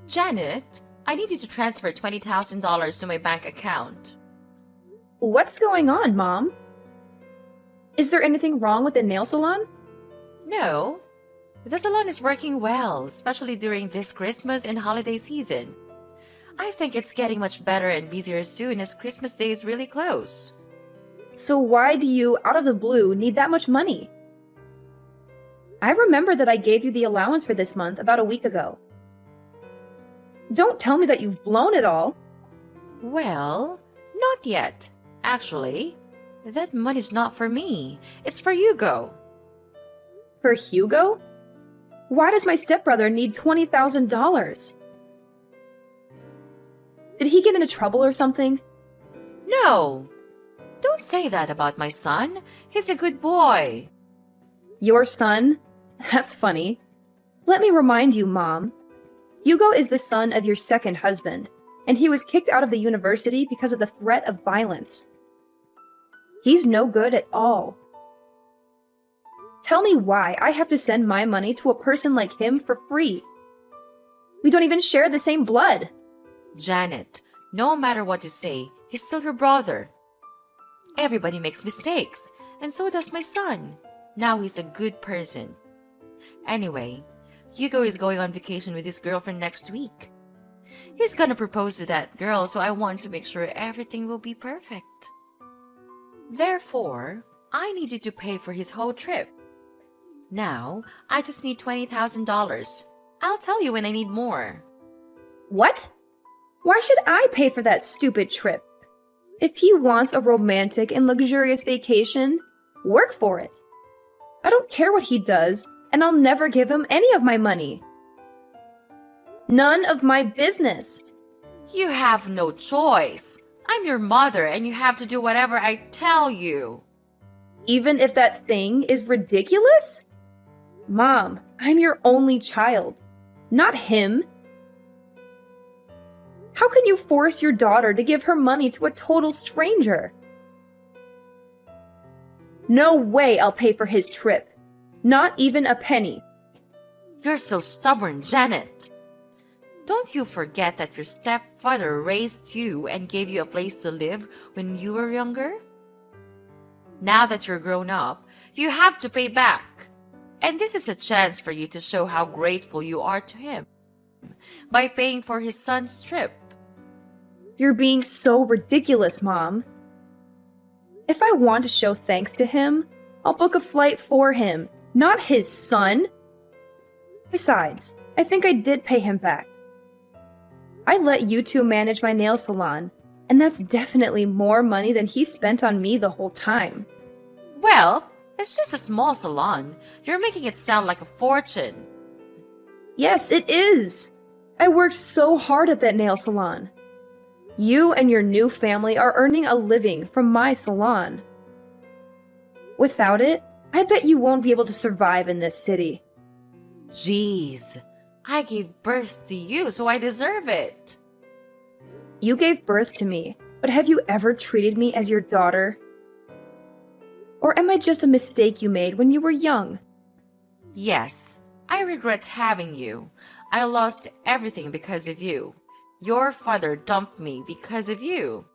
Janet, I need you to transfer $20,000 to my bank account. What's going on, Mom? Is there anything wrong with the nail salon? No, the salon is working well, especially during this Christmas and holiday season. I think it's getting much better and busier soon as Christmas Day is really close. So why do you, out of the blue, need that much money? I remember that I gave you the allowance for this month about a week ago. Don't tell me that you've blown it all. Well, not yet. Actually, that money's not for me. It's for Hugo. For Hugo? Why does my stepbrother need $20,000? Did he get into trouble or something? No, don't say that about my son. He's a good boy. Your son? That's funny. Let me remind you, Mom. Hugo is the son of your second husband, and he was kicked out of the university because of the threat of violence. He's no good at all. Tell me why I have to send my money to a person like him for free. We don't even share the same blood. Janet, no matter what you say, he's still your brother. Everybody makes mistakes, and so does my son. Now he's a good person. Anyway, Hugo is going on vacation with his girlfriend next week. He's gonna propose to that girl, so I want to make sure everything will be perfect. Therefore, I need you to pay for his whole trip. Now, I just need $20,000. I'll tell you when I need more. What? Why should I pay for that stupid trip? If he wants a romantic and luxurious vacation, work for it. I don't care what he does, and I'll never give him any of my money. None of my business. You have no choice. I'm your mother, and you have to do whatever I tell you. Even if that thing is ridiculous? Mom, I'm your only child, not him. How can you force your daughter to give her money to a total stranger? No way I'll pay for his trip. Not even a penny. You're so stubborn, Janet. Don't you forget that your stepfather raised you and gave you a place to live when you were younger? Now that you're grown up, you have to pay back. And this is a chance for you to show how grateful you are to him by paying for his son's trip. You're being so ridiculous, Mom. If I want to show thanks to him, I'll book a flight for him, not his son. Besides, I think I did pay him back. I let you two manage my nail salon, and that's definitely more money than he spent on me the whole time. Well, it's just a small salon. You're making it sound like a fortune. Yes, it is. I worked so hard at that nail salon. You and your new family are earning a living from my salon. Without it, I bet you won't be able to survive in this city. Jeez, I gave birth to you, so I deserve it. You gave birth to me, but have you ever treated me as your daughter? Or am I just a mistake you made when you were young? Yes, I regret having you. I lost everything because of you. Your father dumped me because of you.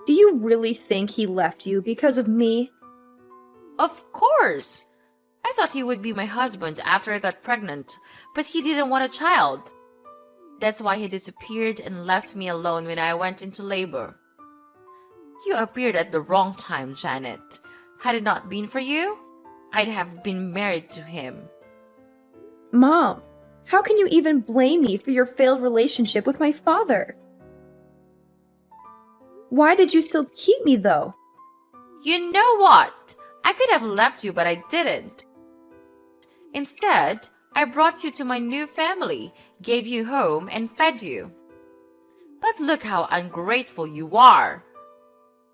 Do you really think he left you because of me? Of course. I thought he would be my husband after I got pregnant, but he didn't want a child. That's why he disappeared and left me alone when I went into labor. You appeared at the wrong time, Janet. Had it not been for you, I'd have been married to him. Mom, how can you even blame me for your failed relationship with my father? Why did you still keep me, though? You know what? I could have left you, but I didn't. Instead, I brought you to my new family, gave you home, and fed you. But look how ungrateful you are.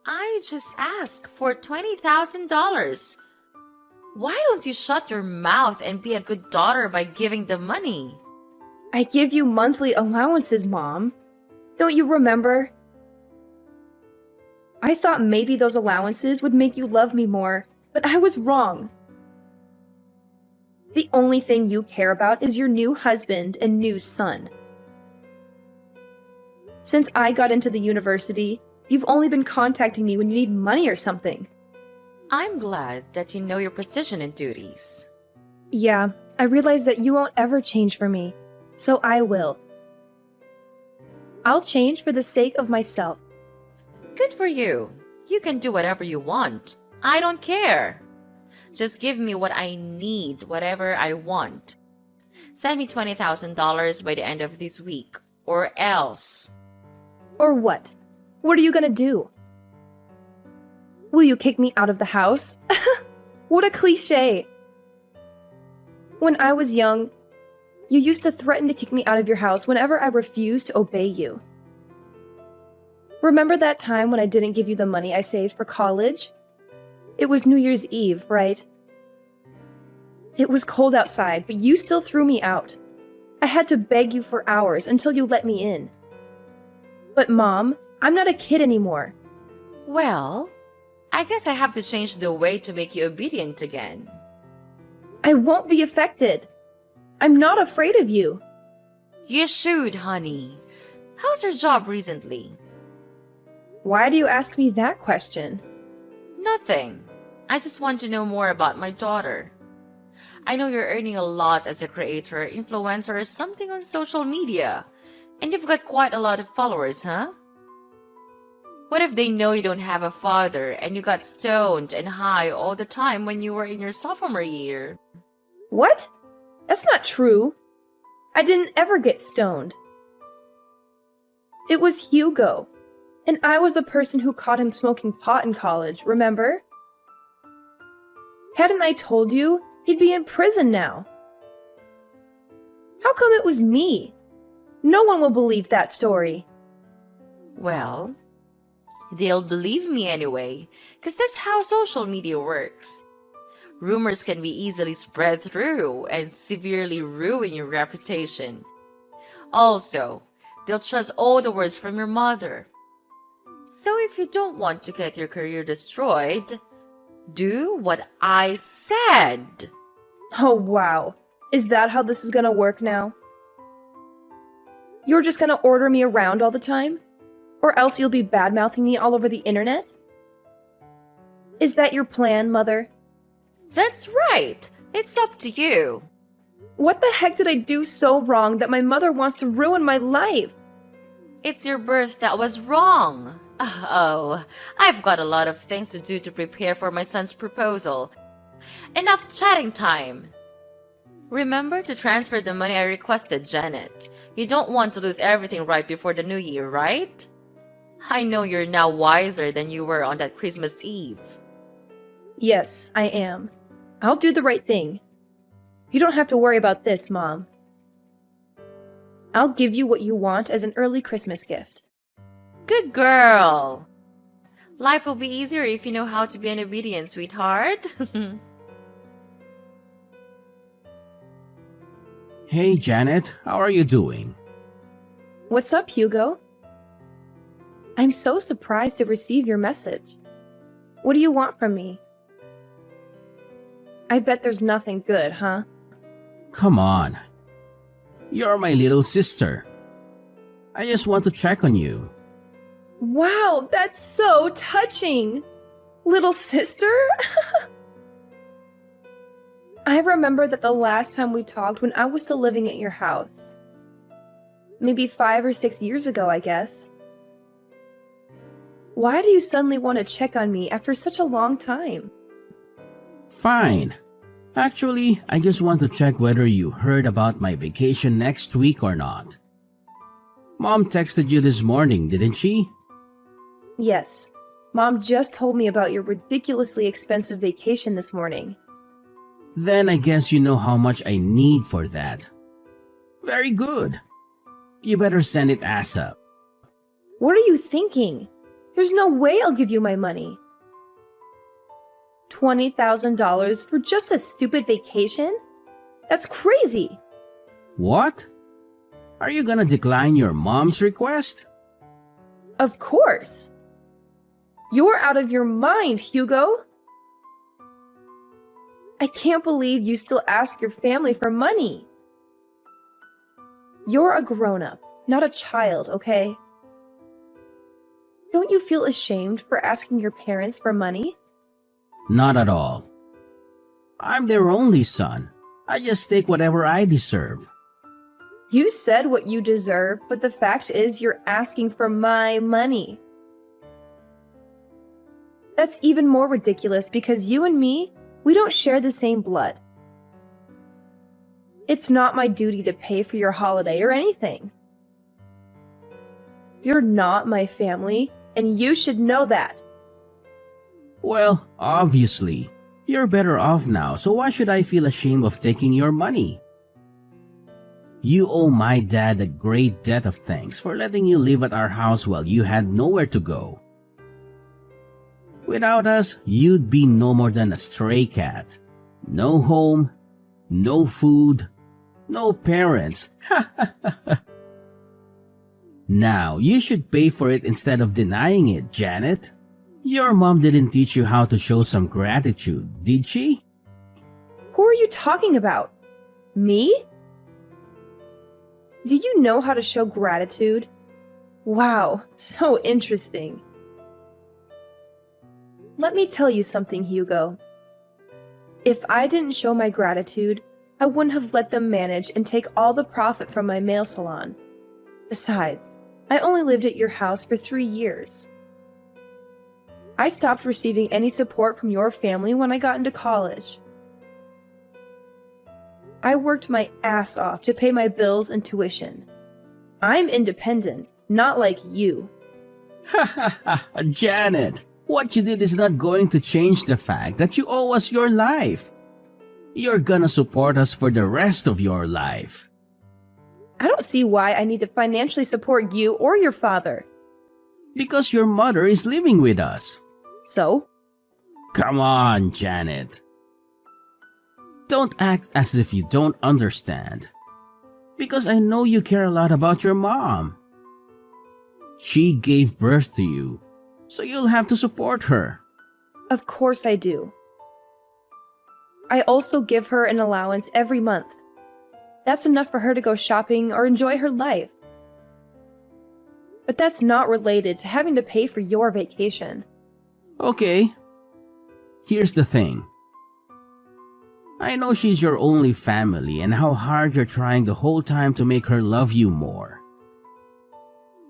I just asked for $20,000. Why don't you shut your mouth and be a good daughter by giving the money? I give you monthly allowances, Mom. Don't you remember? I thought maybe those allowances would make you love me more, but I was wrong. The only thing you care about is your new husband and new son. Since I got into the university, you've only been contacting me when you need money or something. I'm glad that you know your position and duties. Yeah, I realize that you won't ever change for me, so I will. I'll change for the sake of myself. Good for you. You can do whatever you want. I don't care. Just give me what I need, whatever I want. Send me $20,000 by the end of this week, or else. Or what? What are you gonna do? Will you kick me out of the house? What a cliche! When I was young, you used to threaten to kick me out of your house whenever I refused to obey you. Remember that time when I didn't give you the money I saved for college? It was New Year's Eve, right? It was cold outside, but you still threw me out. I had to beg you for hours until you let me in. But Mom, I'm not a kid anymore. Well, I guess I have to change the way to make you obedient again. I won't be affected. I'm not afraid of you. You should, honey. How's your job recently? Why do you ask me that question? Nothing. I just want to know more about my daughter. I know you're earning a lot as a creator, influencer, or something on social media. And you've got quite a lot of followers, huh? What if they know you don't have a father and you got stoned and high all the time when you were in your sophomore year? What? That's not true. I didn't ever get stoned. It was Hugo. And I was the person who caught him smoking pot in college, remember? Hadn't I told you, he'd be in prison now. How come it was me? No one will believe that story. Well, they'll believe me anyway, because that's how social media works. Rumors can be easily spread through and severely ruin your reputation. Also, they'll trust all the words from your mother. So if you don't want to get your career destroyed, do what I said. Oh, wow. Is that how this is gonna work now? You're just gonna order me around all the time? Or else you'll be bad-mouthing me all over the internet? Is that your plan, Mother? That's right. It's up to you. What the heck did I do so wrong that my mother wants to ruin my life? It's your birth that was wrong. Oh, I've got a lot of things to do to prepare for my son's proposal. Enough chatting time. Remember to transfer the money I requested, Janet. You don't want to lose everything right before the new year, right? I know you're now wiser than you were on that Christmas Eve. Yes, I am. I'll do the right thing. You don't have to worry about this, Mom. I'll give you what you want as an early Christmas gift. Good girl. Life will be easier if you know how to be an obedient sweetheart. Hey Janet, how are you doing? What's up, Hugo? I'm so surprised to receive your message. What do you want from me? I bet there's nothing good, huh? Come on. You're my little sister. I just want to check on you. Wow, that's so touching! Little sister? I remember that the last time we talked when I was still living at your house. Maybe 5 or 6 years ago, I guess. Why do you suddenly want to check on me after such a long time? Fine. Actually, I just want to check whether you heard about my vacation next week or not. Mom texted you this morning, didn't she? Yes. Mom just told me about your ridiculously expensive vacation this morning. Then I guess you know how much I need for that. Very good. You better send it ASAP. What are you thinking? There's no way I'll give you my money. $20,000 for just a stupid vacation? That's crazy! What? Are you gonna decline your mom's request? Of course! You're out of your mind, Hugo! I can't believe you still ask your family for money. You're a grown-up, not a child, okay? Don't you feel ashamed for asking your parents for money? Not at all. I'm their only son. I just take whatever I deserve. You said what you deserve, but the fact is you're asking for my money. That's even more ridiculous because you and me, we don't share the same blood. It's not my duty to pay for your holiday or anything. You're not my family, and you should know that. Well, obviously, you're better off now, so why should I feel ashamed of taking your money? You owe my dad a great debt of thanks for letting you live at our house while you had nowhere to go. Without us, you'd be no more than a stray cat. No home, no food, no parents. Now, you should pay for it instead of denying it, Janet. Your mom didn't teach you how to show some gratitude, did she? Who are you talking about? Me? Do you know how to show gratitude? Wow, so interesting. Let me tell you something, Hugo. If I didn't show my gratitude, I wouldn't have let them manage and take all the profit from my nail salon. Besides, I only lived at your house for 3 years. I stopped receiving any support from your family when I got into college. I worked my ass off to pay my bills and tuition. I'm independent, not like you. Janet, what you did is not going to change the fact that you owe us your life. You're gonna support us for the rest of your life. I don't see why I need to financially support you or your father. Because your mother is living with us. So? Come on, Janet. Don't act as if you don't understand. Because I know you care a lot about your mom. She gave birth to you, so you'll have to support her. Of course I do. I also give her an allowance every month. That's enough for her to go shopping or enjoy her life. But that's not related to having to pay for your vacation. Okay. Here's the thing. I know she's your only family and how hard you're trying the whole time to make her love you more.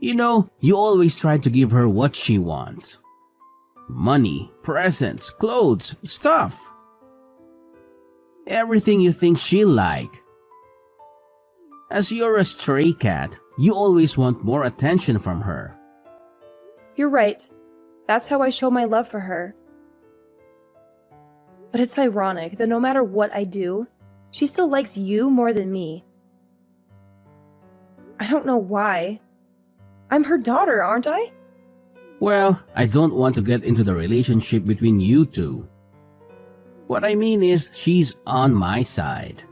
You know, you always try to give her what she wants. Money, presents, clothes, stuff. Everything you think she'll like. As you're a stray cat, you always want more attention from her. You're right. That's how I show my love for her. But it's ironic that no matter what I do, she still likes you more than me. I don't know why. I'm her daughter, aren't I? Well, I don't want to get into the relationship between you two. What I mean is, she's on my side.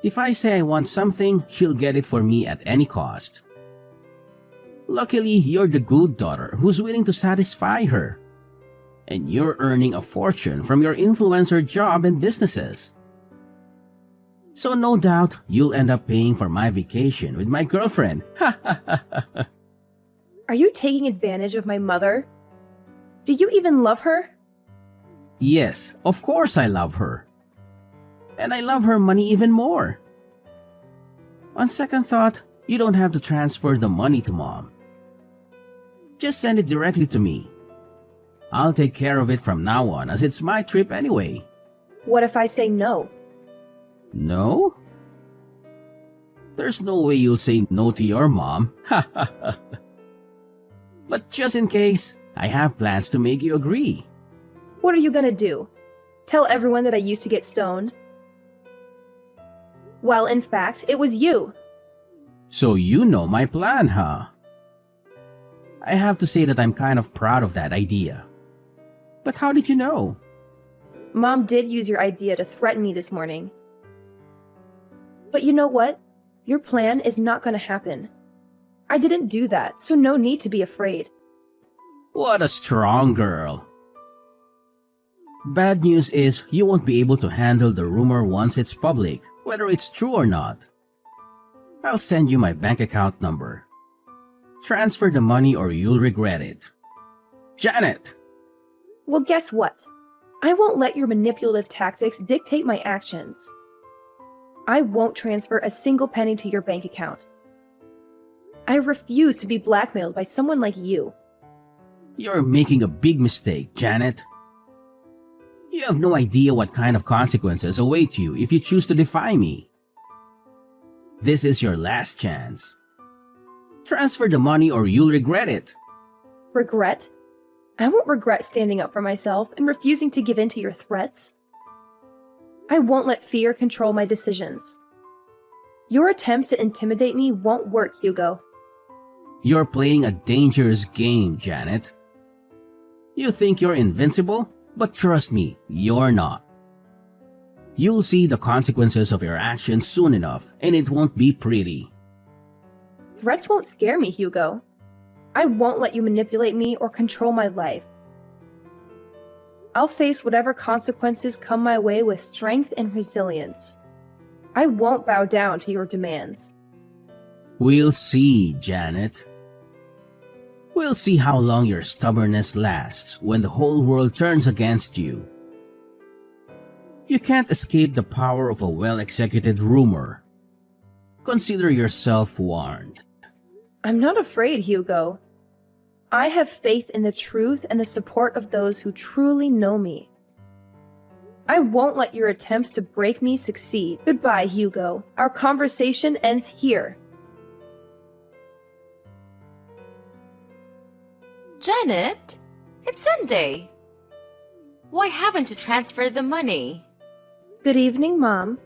If I say I want something, she'll get it for me at any cost. Luckily, you're the good daughter who's willing to satisfy her. And you're earning a fortune from your influencer job and businesses. So no doubt, you'll end up paying for my vacation with my girlfriend. Are you taking advantage of my mother? Do you even love her? Yes, of course I love her. And I love her money even more. On second thought, you don't have to transfer the money to Mom. Just send it directly to me. I'll take care of it from now on as it's my trip anyway. What if I say no? No? There's no way you'll say no to your mom. But just in case, I have plans to make you agree. What are you gonna do? Tell everyone that I used to get stoned? Well, in fact, it was you. So you know my plan, huh? I have to say that I'm kind of proud of that idea. But how did you know? Mom did use your idea to threaten me this morning. But you know what? Your plan is not gonna happen. I didn't do that, so no need to be afraid. What a strong girl. Bad news is you won't be able to handle the rumor once it's public, whether it's true or not. I'll send you my bank account number. Transfer the money or you'll regret it. Janet! Well, guess what? I won't let your manipulative tactics dictate my actions. I won't transfer a single penny to your bank account. I refuse to be blackmailed by someone like you. You're making a big mistake, Janet. You have no idea what kind of consequences await you if you choose to defy me. This is your last chance. Transfer the money or you'll regret it. Regret? I won't regret standing up for myself and refusing to give in to your threats. I won't let fear control my decisions. Your attempts to intimidate me won't work, Hugo. You're playing a dangerous game, Janet. You think you're invincible, but trust me, you're not. You'll see the consequences of your actions soon enough, and it won't be pretty. Threats won't scare me, Hugo. I won't let you manipulate me or control my life. I'll face whatever consequences come my way with strength and resilience. I won't bow down to your demands. We'll see, Janet. We'll see how long your stubbornness lasts when the whole world turns against you. You can't escape the power of a well-executed rumor. Consider yourself warned. I'm not afraid, Hugo. I have faith in the truth and the support of those who truly know me. I won't let your attempts to break me succeed. Goodbye, Hugo. Our conversation ends here. Janet, it's Sunday. Why haven't you transferred the money? Good evening, Mom.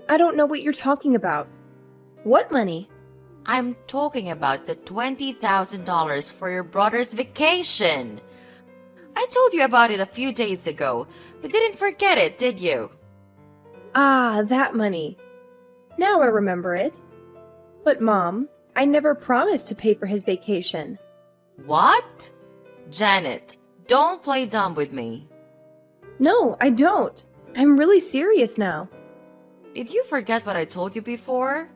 I don't know what you're talking about. What money? I'm talking about the $20,000 for your brother's vacation. I told you about it a few days ago. You didn't forget it, did you? Ah, that money. Now I remember it. But Mom, I never promised to pay for his vacation. What? Janet, don't play dumb with me. No, I don't. I'm really serious now. Did you forget what I told you before?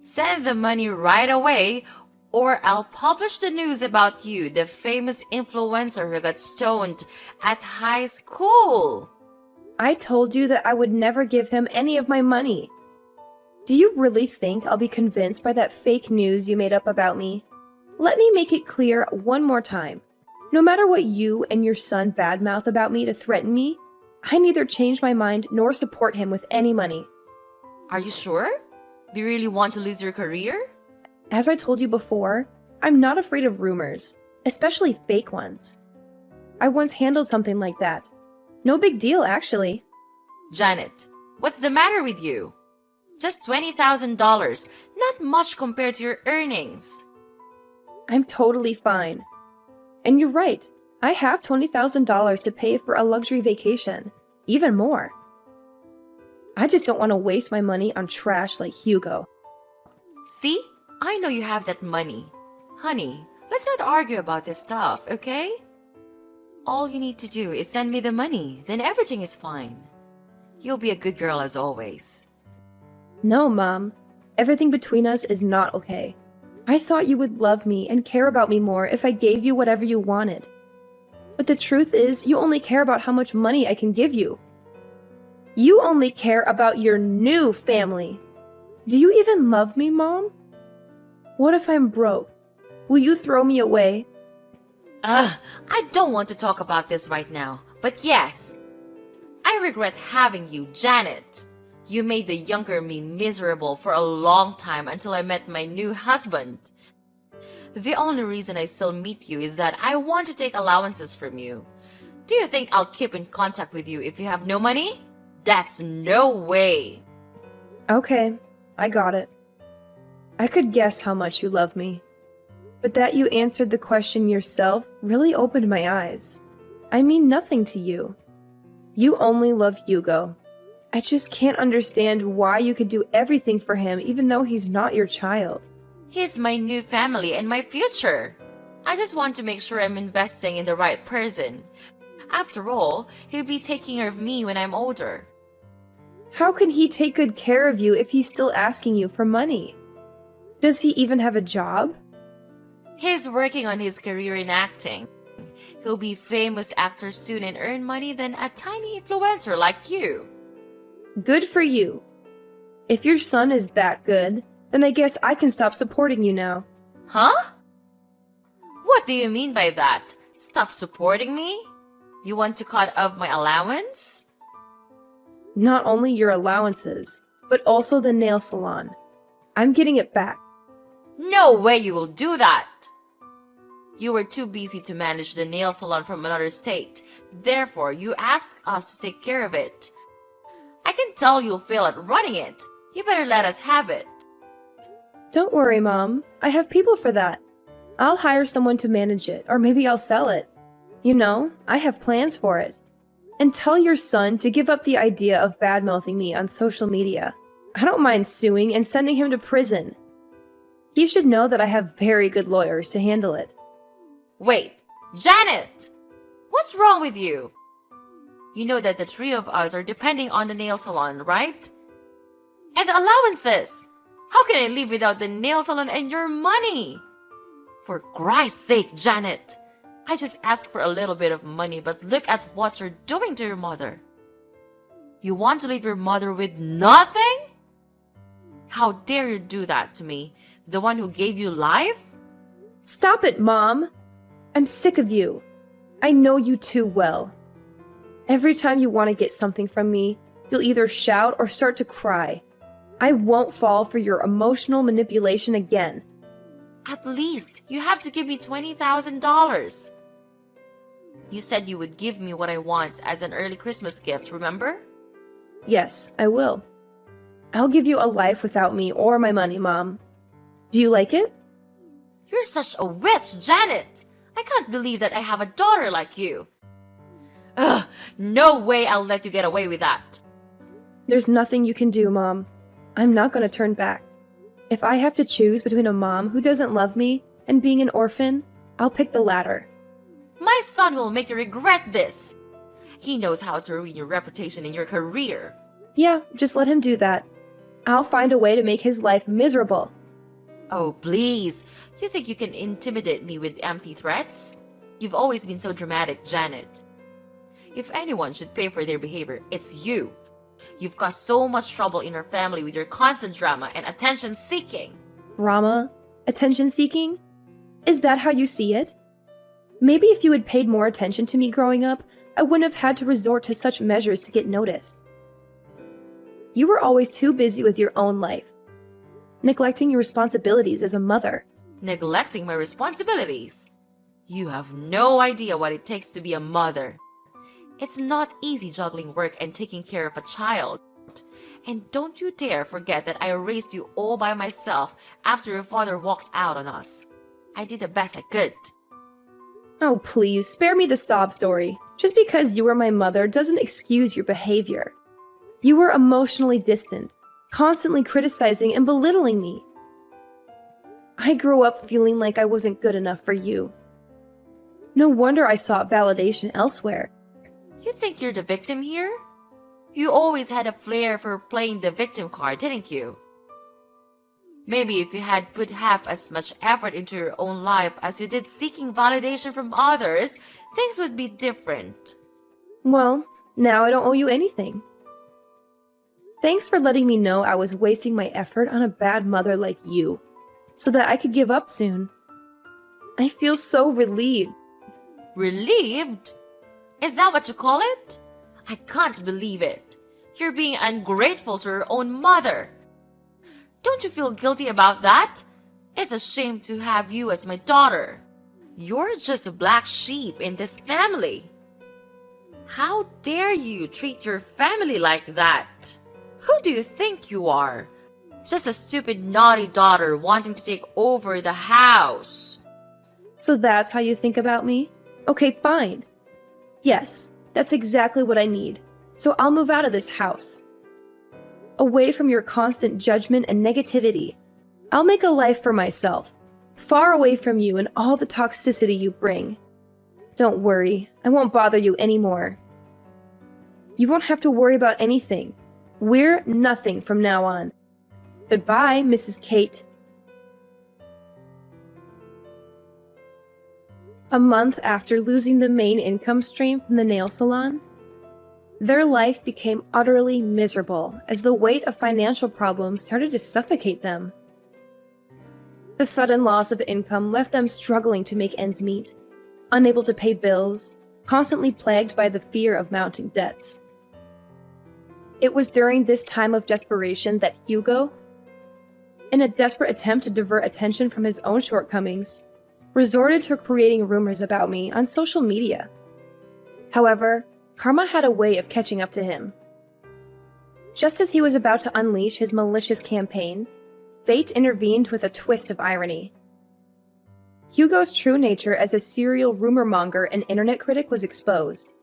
Send the money right away, or I'll publish the news about you, the famous influencer who got stoned at high school. I told you that I would never give him any of my money. Do you really think I'll be convinced by that fake news you made up about me? Let me make it clear one more time. No matter what you and your son badmouth about me to threaten me, I neither change my mind nor support him with any money. Are you sure? Do you really want to lose your career? As I told you before, I'm not afraid of rumors, especially fake ones. I once handled something like that. No big deal, actually. Janet, what's the matter with you? Just $20,000, not much compared to your earnings. I'm totally fine. And you're right, I have $20,000 to pay for a luxury vacation, even more. I just don't want to waste my money on trash like Hugo. See? I know you have that money. Honey, let's not argue about this stuff, okay? All you need to do is send me the money, then everything is fine. You'll be a good girl as always. No, Mom. Everything between us is not okay. I thought you would love me and care about me more if I gave you whatever you wanted. But the truth is, you only care about how much money I can give you. You only care about your new family. Do you even love me, Mom? What if I'm broke? Will you throw me away? I don't want to talk about this right now, but yes, I regret having you, Janet. You made the younger me miserable for a long time until I met my new husband. The only reason I still meet you is that I want to take allowances from you. Do you think I'll keep in contact with you if you have no money? That's no way. Okay, I got it. I could guess how much you love me. But that you answered the question yourself really opened my eyes. I mean nothing to you. You only love Hugo. I just can't understand why you could do everything for him even though he's not your child. He's my new family and my future. I just want to make sure I'm investing in the right person. After all, he'll be taking care of me when I'm older. How can he take good care of you if he's still asking you for money? Does he even have a job? He's working on his career in acting. He'll be famous actor soon and earn money than a tiny influencer like you. Good for you. If your son is that good, then I guess I can stop supporting you now. Huh? What do you mean by that? Stop supporting me? You want to cut off my allowance? Not only your allowances, but also the nail salon. I'm getting it back. No way you will do that! You were too busy to manage the nail salon from another state. Therefore, you asked us to take care of it. I can tell you'll fail at running it. You better let us have it. Don't worry, Mom. I have people for that. I'll hire someone to manage it, or maybe I'll sell it. You know, I have plans for it. And tell your son to give up the idea of bad-mouthing me on social media. I don't mind suing and sending him to prison. He should know that I have very good lawyers to handle it. Wait, Janet! What's wrong with you? You know that the three of us are depending on the nail salon, right? And the allowances! How can I live without the nail salon and your money? For Christ's sake, Janet! I just asked for a little bit of money, but look at what you're doing to your mother. You want to leave your mother with nothing? How dare you do that to me, the one who gave you life? Stop it, Mom! I'm sick of you. I know you too well. Every time you want to get something from me, you'll either shout or start to cry. I won't fall for your emotional manipulation again. At least you have to give me $20,000. You said you would give me what I want as an early Christmas gift, remember? Yes, I will. I'll give you a life without me or my money, Mom. Do you like it? You're such a witch, Janet! I can't believe that I have a daughter like you. Ugh, no way I'll let you get away with that. There's nothing you can do, Mom. I'm not going to turn back. If I have to choose between a mom who doesn't love me and being an orphan, I'll pick the latter. My son will make you regret this. He knows how to ruin your reputation in your career. Yeah, just let him do that. I'll find a way to make his life miserable. Oh, please. You think you can intimidate me with empty threats? You've always been so dramatic, Janet. If anyone should pay for their behavior, it's you. You've caused so much trouble in our family with your constant drama and attention seeking. Drama? Attention seeking? Is that how you see it? Maybe if you had paid more attention to me growing up, I wouldn't have had to resort to such measures to get noticed. You were always too busy with your own life, neglecting your responsibilities as a mother. Neglecting my responsibilities? You have no idea what it takes to be a mother. It's not easy juggling work and taking care of a child. And don't you dare forget that I raised you all by myself after your father walked out on us. I did the best I could. Oh, please, spare me the sob story. Just because you were my mother doesn't excuse your behavior. You were emotionally distant, constantly criticizing and belittling me. I grew up feeling like I wasn't good enough for you. No wonder I sought validation elsewhere. You think you're the victim here? You always had a flair for playing the victim card, didn't you? Maybe if you had put half as much effort into your own life as you did seeking validation from others, things would be different. Well, now I don't owe you anything. Thanks for letting me know I was wasting my effort on a bad mother like you, so that I could give up soon. I feel so relieved. Relieved? Is that what you call it? I can't believe it. You're being ungrateful to your own mother. Don't you feel guilty about that? It's a shame to have you as my daughter. You're just a black sheep in this family. How dare you treat your family like that? Who do you think you are? Just a stupid, naughty daughter wanting to take over the house. So that's how you think about me? Okay, fine. Yes, that's exactly what I need. So I'll move out of this house. Away from your constant judgment and negativity. I'll make a life for myself, far away from you and all the toxicity you bring. Don't worry, I won't bother you anymore. You won't have to worry about anything. We're nothing from now on. Goodbye, Mrs. Kate. A month after losing the main income stream from the nail salon, their life became utterly miserable as the weight of financial problems started to suffocate them. The sudden loss of income left them struggling to make ends meet, unable to pay bills, constantly plagued by the fear of mounting debts. It was during this time of desperation that Hugo, in a desperate attempt to divert attention from his own shortcomings, resorted to creating rumors about me on social media. However, karma had a way of catching up to him. Just as he was about to unleash his malicious campaign, fate intervened with a twist of irony. Hugo's true nature as a serial rumor monger and internet critic was exposed,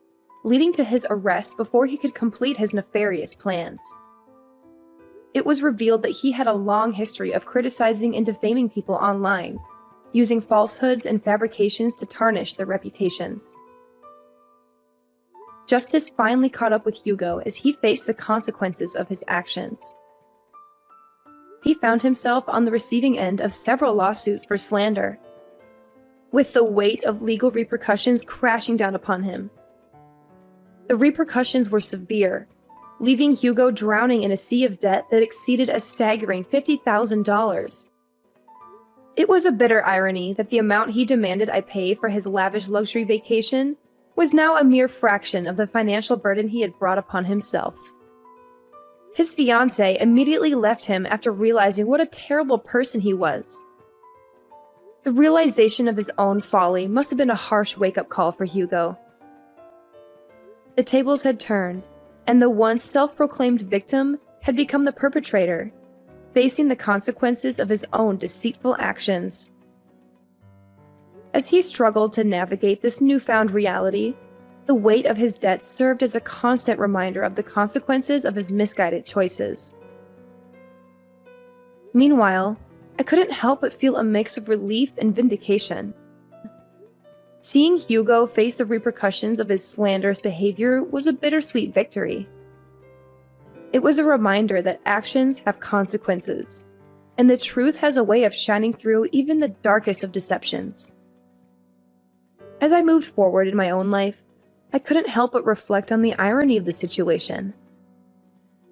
leading to his arrest before he could complete his nefarious plans. It was revealed that he had a long history of criticizing and defaming people online, using falsehoods and fabrications to tarnish their reputations. Justice finally caught up with Hugo as he faced the consequences of his actions. He found himself on the receiving end of several lawsuits for slander, with the weight of legal repercussions crashing down upon him. The repercussions were severe, leaving Hugo drowning in a sea of debt that exceeded a staggering $50,000. It was a bitter irony that the amount he demanded I pay for his lavish luxury vacation was now a mere fraction of the financial burden he had brought upon himself. His fiancée immediately left him after realizing what a terrible person he was. The realization of his own folly must have been a harsh wake-up call for Hugo. The tables had turned, and the once self-proclaimed victim had become the perpetrator, facing the consequences of his own deceitful actions. As he struggled to navigate this newfound reality, the weight of his debts served as a constant reminder of the consequences of his misguided choices. Meanwhile, I couldn't help but feel a mix of relief and vindication. Seeing Hugo face the repercussions of his slanderous behavior was a bittersweet victory. It was a reminder that actions have consequences, and the truth has a way of shining through even the darkest of deceptions. As I moved forward in my own life, I couldn't help but reflect on the irony of the situation.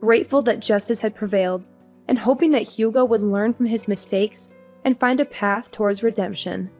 Grateful that justice had prevailed, and hoping that Hugo would learn from his mistakes and find a path towards redemption.